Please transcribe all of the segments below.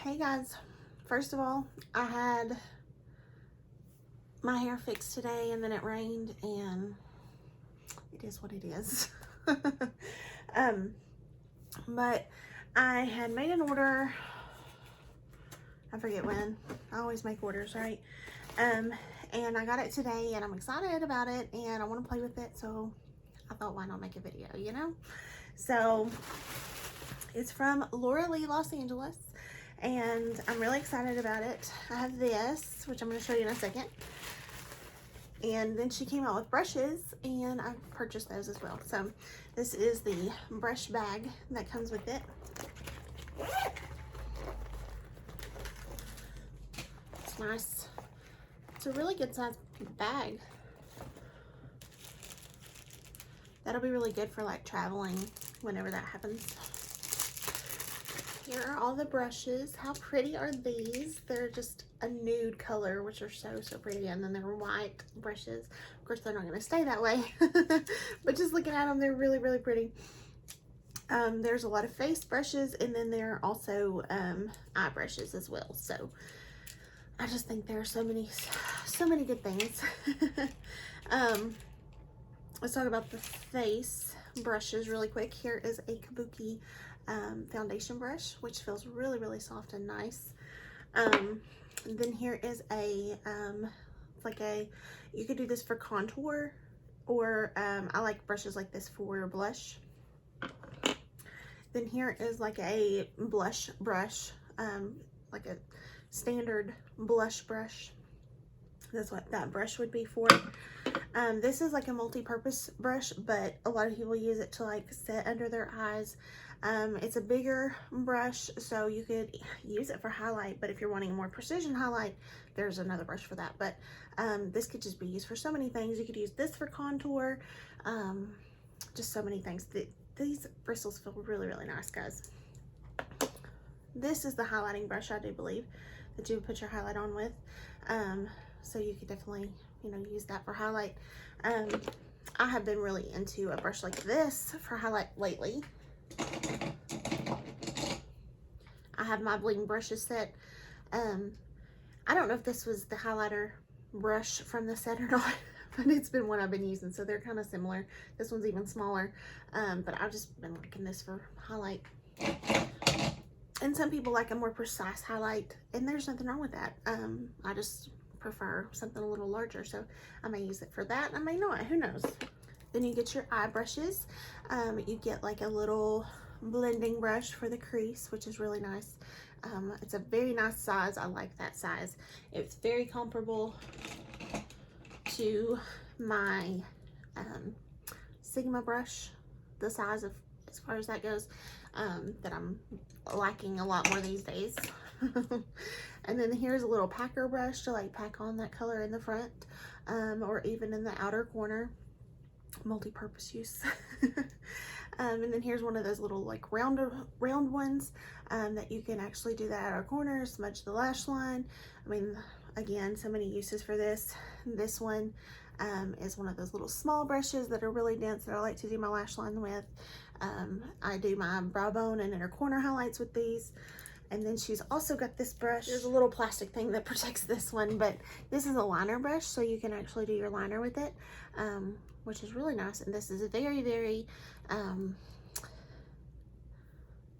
Hey guys, first of all, I had my hair fixed today and then it rained and it is what it is. But I had made an order, I forget when, I always make orders, right? And I got it today and I'm excited about it and I want to play with it, so I thought, why not make a video, you know? So it's from Laura Lee, Los Angeles, and I'm really excited about it. I have this, which I'm going to show you in a second. And then she came out with brushes, and I purchased those as well. So this is the brush bag that comes with it. It's nice. It's a really good size bag. That'll be really good for like traveling whenever that happens. Here are all the brushes. How pretty are these? They're just a nude color, which are so pretty, and then they're white brushes. Of course, they're not going to stay that way, but just looking at them, they're really pretty. There's a lot of face brushes, and then there are also eye brushes as well. So I just think there are so many good things. Let's talk about the face brushes really quick. Here is a Kabuki foundation brush, which feels really soft and nice. Then here is a like a, you could do this for contour, or I like brushes like this for blush. Then here is like a blush brush, like a standard blush brush. That's what that brush would be for. This is like a multi-purpose brush, but a lot of people use it to like set under their eyes. It's a bigger brush, so you could use it for highlight, but if you're wanting a more precision highlight, there's another brush for that. But this could just be used for so many things. You could use this for contour, just so many things. These bristles feel really nice, guys. This is the highlighting brush, I do believe, that you would put your highlight on with. So you could definitely, you know, use that for highlight. I have been really into a brush like this for highlight lately. I have my bling brushes set. I don't know if this was the highlighter brush from the set or not, but it's been one I've been using, so they're kind of similar. This one's even smaller, but I've just been liking this for highlight. And some people like a more precise highlight, and there's nothing wrong with that. I just prefer something a little larger, so I may use it for that. I may not, who knows. Then you get your eye brushes. You get like a little blending brush for the crease, which is really nice. It's a very nice size. I like that size. It's very comparable to my Sigma brush, the size of, as far as that goes, that I'm liking a lot more these days. And then here's a little packer brush to like pack on that color in the front, or even in the outer corner. Multi-purpose use. And then here's one of those little like round ones that you can actually do the outer corner, smudge the lash line. I mean, again, so many uses for this. This one is one of those little small brushes that are really dense that I like to do my lash line with. I do my brow bone and inner corner highlights with these. And then she's also got this brush. There's a little plastic thing that protects this one, but this is a liner brush, so you can actually do your liner with it, which is really nice. And this is very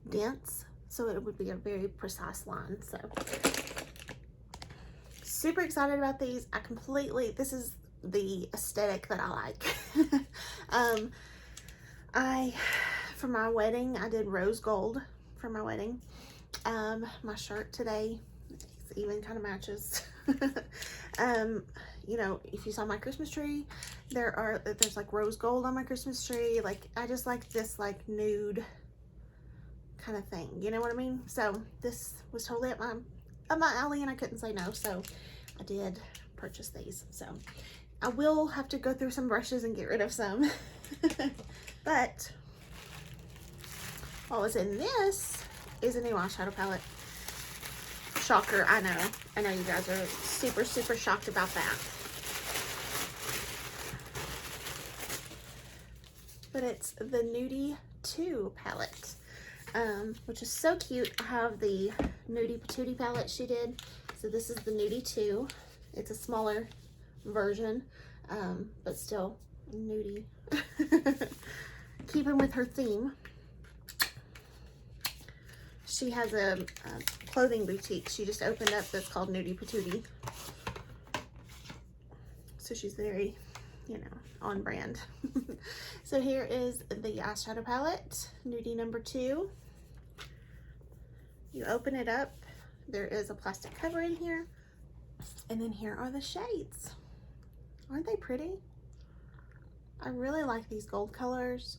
dense, so it would be a very precise line. So super excited about these. This is the aesthetic that I like. For my wedding, I did rose gold for my wedding. My shirt today even kind of matches. You know, if you saw my Christmas tree, there's like rose gold on my Christmas tree. Like, I just like this like nude kind of thing, you know what I mean? So this was totally up my alley, and I couldn't say no, so I did purchase these. So I will have to go through some brushes and get rid of some. But what was in this is a new eyeshadow palette. Shocker, I know you guys are super shocked about that. But it's the Nudie 2 palette, which is so cute. I have the Nudie Patootie palette she did. So this is the Nudie 2. It's a smaller version, but still nudie. Keeping with her theme. She has a clothing boutique she just opened up that's called Nudie Patootie. So she's very, you know, on brand. So here is the eyeshadow palette, Nudie number 2. You open it up, there is a plastic cover in here, and then here are the shades. Aren't they pretty? I really like these gold colors,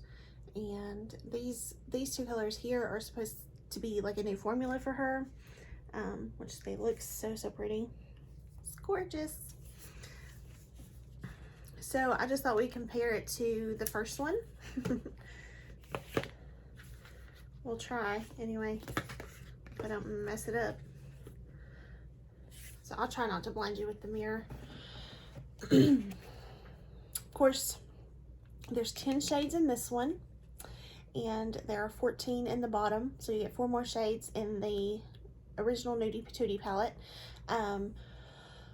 and these two colors here are supposed to be like a new formula for her, which they look so pretty. It's gorgeous. So I just thought we'd compare it to the first one. We'll try anyway, if I don't mess it up. So I'll try not to blind you with the mirror. Of course, there's 10 shades in this one, and there are 14 in the bottom, so you get 4 more shades in the original Nudie Patootie palette.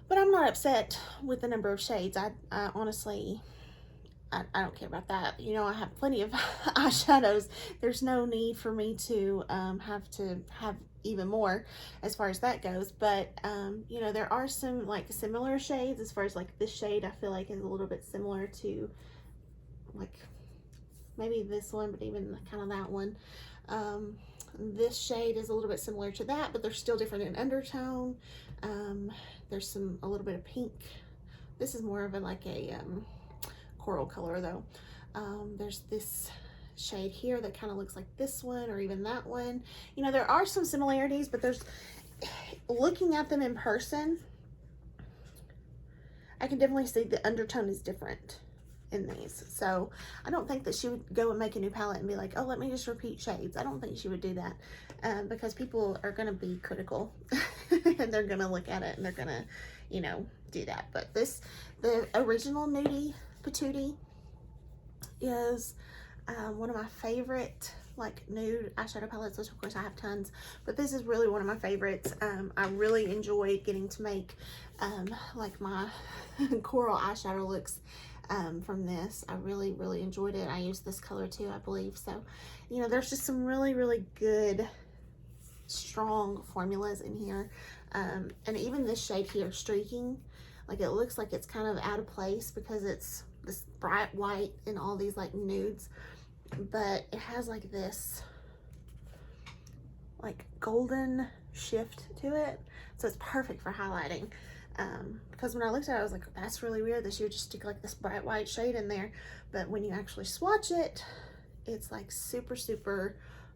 But I'm not upset with the number of shades. I honestly, I don't care about that. You know, I have plenty of eyeshadows. There's no need for me to have even more as far as that goes. But you know, there are some like similar shades. As far as like this shade, I feel like is a little bit similar to like maybe this one, but even kind of that one. This shade is a little bit similar to that, but they're still different in undertone. There's a little bit of pink. This is more of a like a coral color though. There's this shade here that kind of looks like this one or even that one. You know, there are some similarities, but there's, looking at them in person, I can definitely see the undertone is different in these. So I don't think that she would go and make a new palette and be like, oh, let me just repeat shades. I don't think she would do that, because people are going to be critical and they're going to look at it and they're going to, you know, do that. But the original Nudie Patootie is one of my favorite like nude eyeshadow palettes, which of course I have tons, but this is really one of my favorites. I really enjoy getting to make like my coral eyeshadow looks from this. I really enjoyed it. I used this color too, I believe. So, you know, there's just some really good strong formulas in here, and even this shade here, Streaking, like it looks like it's kind of out of place because it's this bright white and all these like nudes, but it has like this like golden shift to it, so it's perfect for highlighting. Because when I looked at it, I was like, that's really weird that she would just stick like this bright white shade in there, but when you actually swatch it, it's like super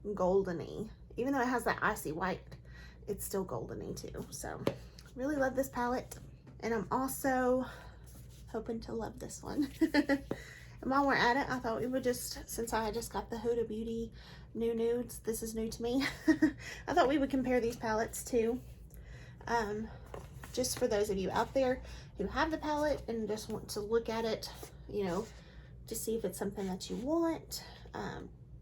goldeny. Even though it has that icy white, it's still goldeny too. So really love this palette, and I'm also hoping to love this one. And while we're at it, I thought we would just, since I just got the Huda Beauty new nudes, this is new to me, I thought we would compare these palettes too. Just for those of you out there who have the palette and just want to look at it, you know, to see if it's something that you want.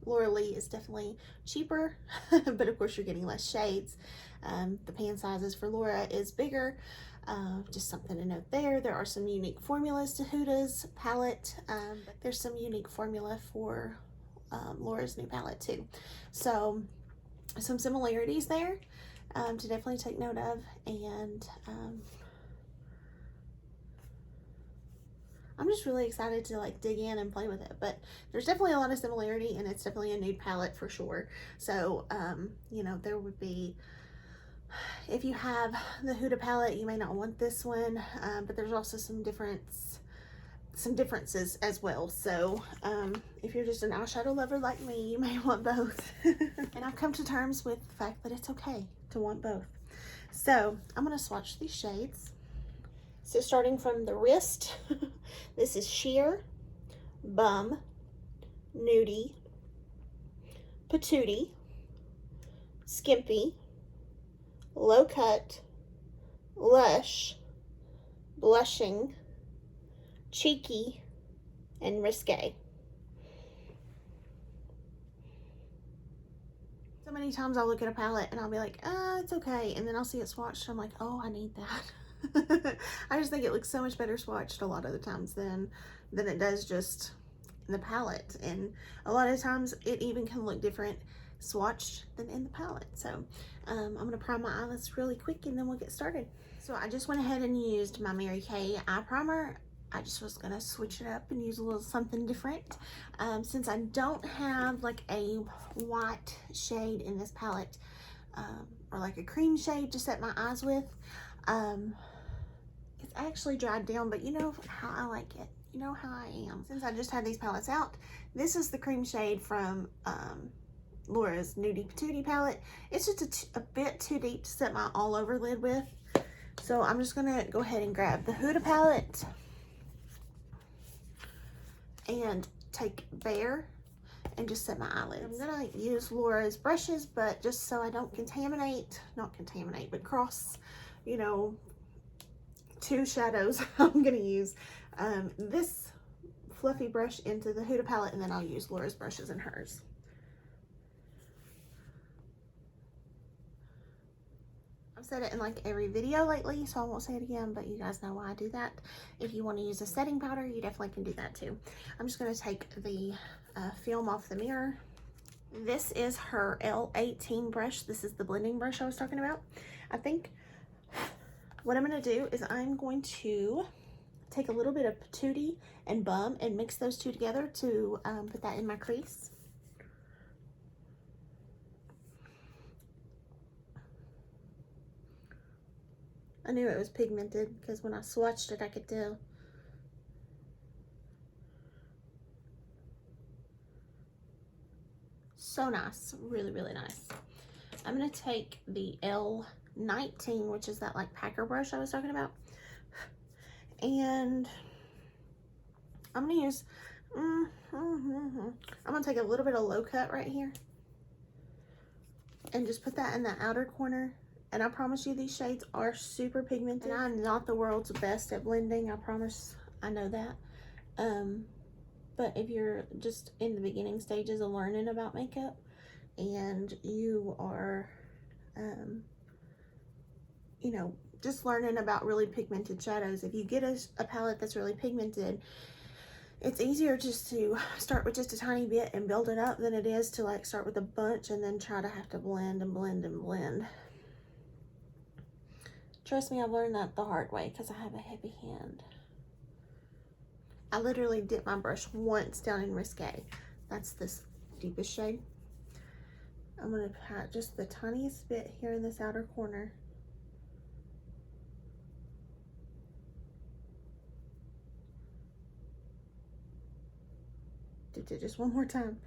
Laura Lee is definitely cheaper, but of course you're getting less shades. The pan sizes for Laura is bigger. Just something to note there. There are some unique formulas to Huda's palette. There's some unique formula for Laura's new palette too. So some similarities there to definitely take note of. And I'm just really excited to like dig in and play with it. But there's definitely a lot of similarity, and it's definitely a nude palette for sure. So you know, there would be, if you have the Huda palette, you may not want this one, but there's also some differences as well. So if you're just an eyeshadow lover like me, you may want both. And I've come to terms with the fact that it's okay to want both. So I'm going to swatch these shades. So starting from the wrist, this is Sheer, Bum, Nudie, Patootie, Skimpy, Low Cut, Lush, Blushing, Cheeky, and Risque. So many times I'll look at a palette and I'll be like, it's okay. And then I'll see it swatched and I'm like, oh, I need that. I just think it looks so much better swatched a lot of the times than it does just in the palette. And a lot of times it even can look different swatched than in the palette. So I'm gonna prime my eyelids really quick and then we'll get started. So I just went ahead and used my Mary Kay eye primer. I just was gonna switch it up and use a little something different. Since I don't have like a white shade in this palette, or like a cream shade to set my eyes with, it's actually dried down, but you know how I like it. You know how I am. Since I just had these palettes out, this is the cream shade from Laura's Nudie Patootie palette. It's just a bit too deep to set my all over lid with. So I'm just gonna go ahead and grab the Huda palette and take Bare and just set my eyelids. I'm gonna use Laura's brushes, but just so I don't but cross, you know, two shadows, I'm gonna use this fluffy brush into the Huda palette, and then I'll use Laura's brushes in hers. I've said it in like every video lately, so I won't say it again, but you guys know why I do that. If you want to use a setting powder, you definitely can do that too. I'm just going to take the film off the mirror. This is her L18 brush. This is the blending brush I was talking about. I think what I'm going to do is I'm going to take a little bit of Patootie and Bum and mix those two together to put that in my crease. I knew it was pigmented because when I swatched it, I could tell. So nice, really, really nice. I'm gonna take the L19, which is that like packer brush I was talking about, and I'm gonna use, I'm gonna take a little bit of low cut right here and just put that in the outer corner. And I promise you, these shades are super pigmented. And I'm not the world's best at blending, I promise, I know that. But if you're just in the beginning stages of learning about makeup and you are, you know, just learning about really pigmented shadows, if you get a palette that's really pigmented, it's easier just to start with just a tiny bit and build it up than it is to like start with a bunch and then try to have to blend and blend and blend. Trust me, I've learned that the hard way because I have a heavy hand. I literally dipped my brush once down in Risque. That's this deepest shade. I'm going to pat just the tiniest bit here in this outer corner. Dipped it just one more time.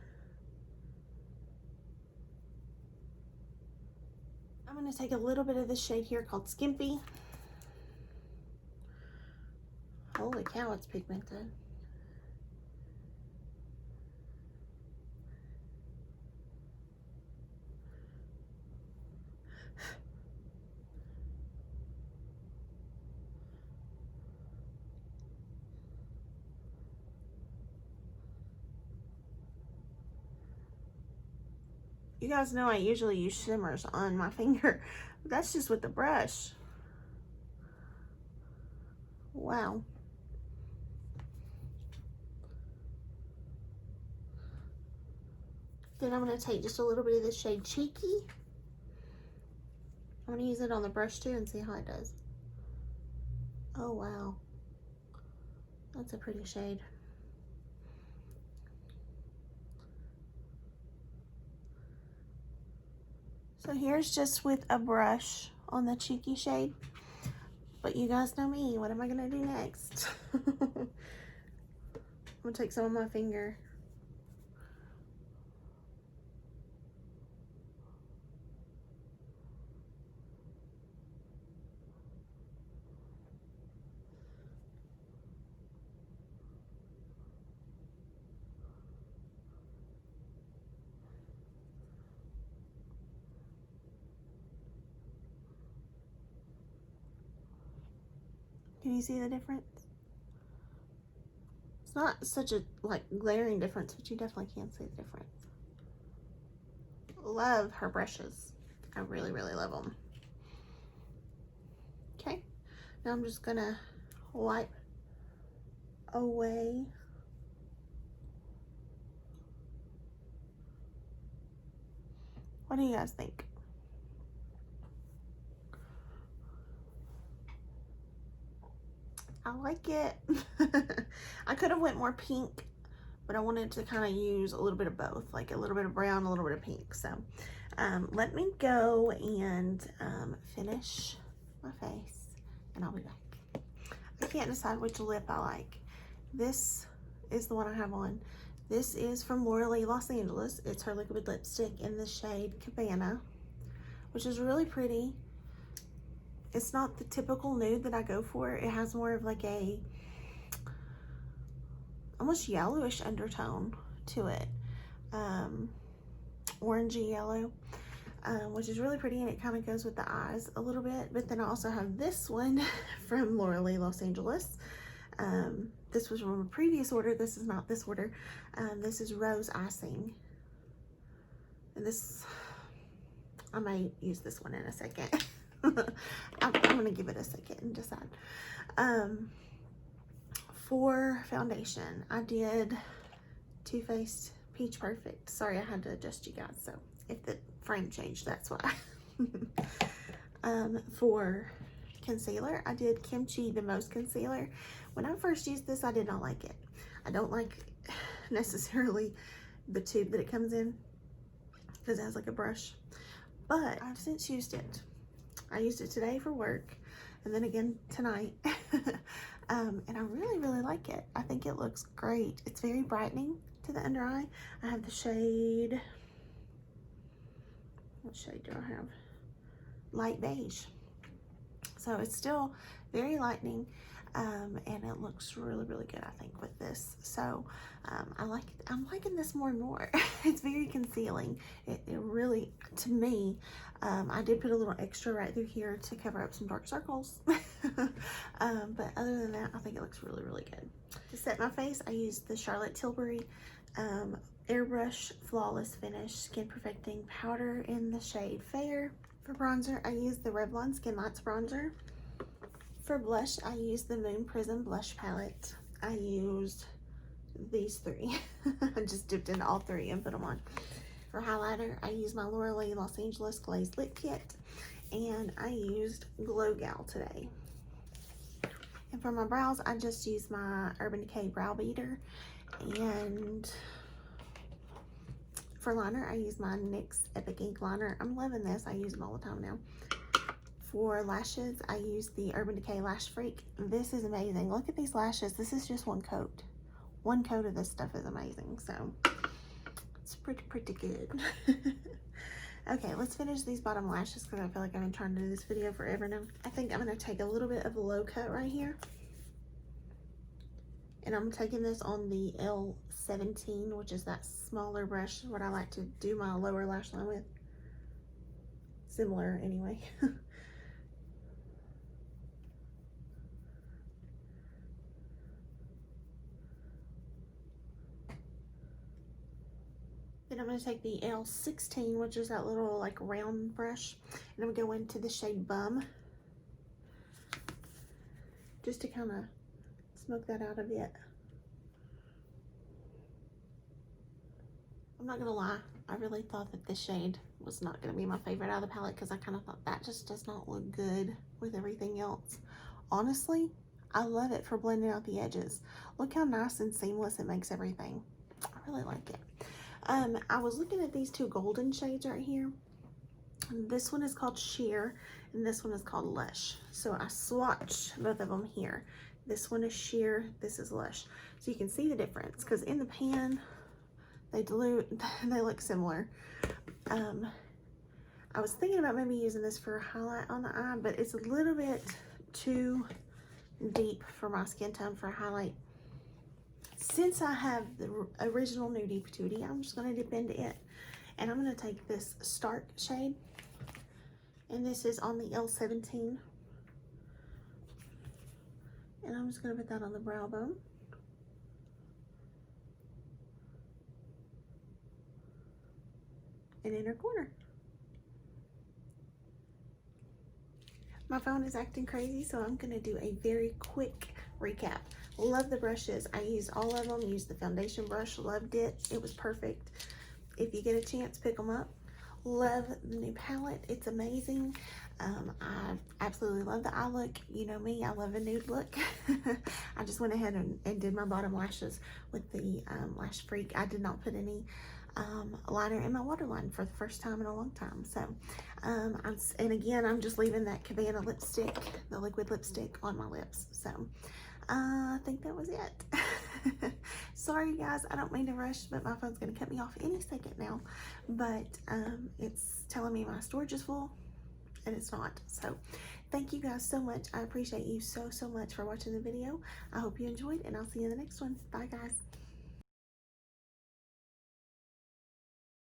I'm going to take a little bit of this shade here called Skimpy. Holy cow, it's pigmented. You guys know I usually use shimmers on my finger. That's just with the brush. Wow. Then I'm going to take just a little bit of this shade Cheeky. I'm going to use it on the brush too and see how it does. Oh, wow. That's a pretty shade. So here's just with a brush on the Cheeky shade. But you guys know me. What am I going to do next? I'm going to take some of my finger. Can you see the difference? It's not such a like glaring difference, but you definitely can see the difference. love her brushes. I really, really love them. Okay, now I'm just gonna wipe away what do you guys think? I like it. I could have went more pink, but I wanted to kind of use a little bit of both, like a little bit of brown, a little bit of pink. So let me go and finish my face, and I'll be back. I can't decide which lip I like. This is the one I have on. This is from Laura Los Angeles. It's her liquid lipstick in the shade Cabana, which is really pretty. It's not the typical nude that I go for. It has more of like a almost yellowish undertone to it. Orangey yellow, which is really pretty, and it kind of goes with the eyes a little bit. But then I also have this one from Laura Los Angeles. This was from a previous order. This is not this order. This is Rose Icing. And this, I may use this one in a second. I'm gonna give it a second and decide. For foundation, I did Too Faced Peach Perfect. Sorry, I had to adjust you guys, so if the frame changed, that's why. For concealer, I did Kimchi the Most Concealer. When I first used this, I did not like it. I don't like necessarily the tube that it comes in because it has like a brush, but I've since used it. I used it today for work and then again tonight. And I really, really like it. I think it looks great. It's very brightening to the under eye. I have the shade, what shade do I have? Light beige. So it's still very lightening, and it looks really, really good, I think, with this. So I'm liking this more and more. It's very concealing. It really, to me, I did put a little extra right through here to cover up some dark circles. But other than that, I think it looks really, really good. To set my face, I used the Charlotte Tilbury Airbrush Flawless Finish Skin Perfecting Powder in the shade Fair. For bronzer, I used the Revlon Skin Lights bronzer. For blush, I used the Moon Prism blush palette. I used these three. I just dipped into all three and put them on. For highlighter, I used my Laura Los Angeles Glazed Lip Kit, and I used Glow Gal today. And for my brows, I just used my Urban Decay Brow Beater. And for liner, I used my NYX Epic Ink Liner. I'm loving this. I use them all the time now. For lashes, I use the Urban Decay Lash Freak. This is amazing. Look at these lashes. This is just one coat. One coat of this stuff is amazing. So it's pretty good. Okay, let's finish these bottom lashes because I feel like I've been trying to do this video forever now. I think I'm going to take a little bit of a low cut right here. And I'm taking this on the L17, which is that smaller brush, what I like to do my lower lash line with. Similar anyway. Then I'm going to take the L16, which is that little like round brush, and I'm going to go into the shade Bum, just to kind of smoke that out a bit. I'm not going to lie, I really thought that this shade was not going to be my favorite out of the palette because I kind of thought that just does not look good with everything else. Honestly, I love it for blending out the edges. Look how nice and seamless it makes everything. I really like it. I was looking at these two golden shades right here. This one is called Sheer and this one is called Lush. So I swatched both of them here. This one is Sheer, this is Lush. So you can see the difference because in the pan, they look similar. I was thinking about maybe using this for a highlight on the eye, but it's a little bit too deep for my skin tone for a highlight. Since I have the original Nudie Patootie, I'm just going to dip into it. And I'm going to take this Stark shade. And this is on the L17. And I'm just going to put that on the brow bone. and inner corner. My phone is acting crazy, so I'm going to do a very quick recap. Love the brushes. I used all of them. Used the foundation brush. Loved it. It was perfect. If you get a chance, pick them up. Love the new palette. It's amazing. I absolutely love the eye look. You know me, I love a nude look. I just went ahead and did my bottom lashes with the Lash Freak. I did not put any liner in my waterline for the first time in a long time. So, and again, I'm just leaving that Cabana lipstick, the liquid lipstick, on my lips. So, I think that was it. Sorry guys, I don't mean to rush, but my phone's gonna cut me off any second now. But it's telling me my storage is full, and it's not. So thank you guys so much. I appreciate you so much for watching the video. I hope you enjoyed, and I'll see you in the next one. Bye guys.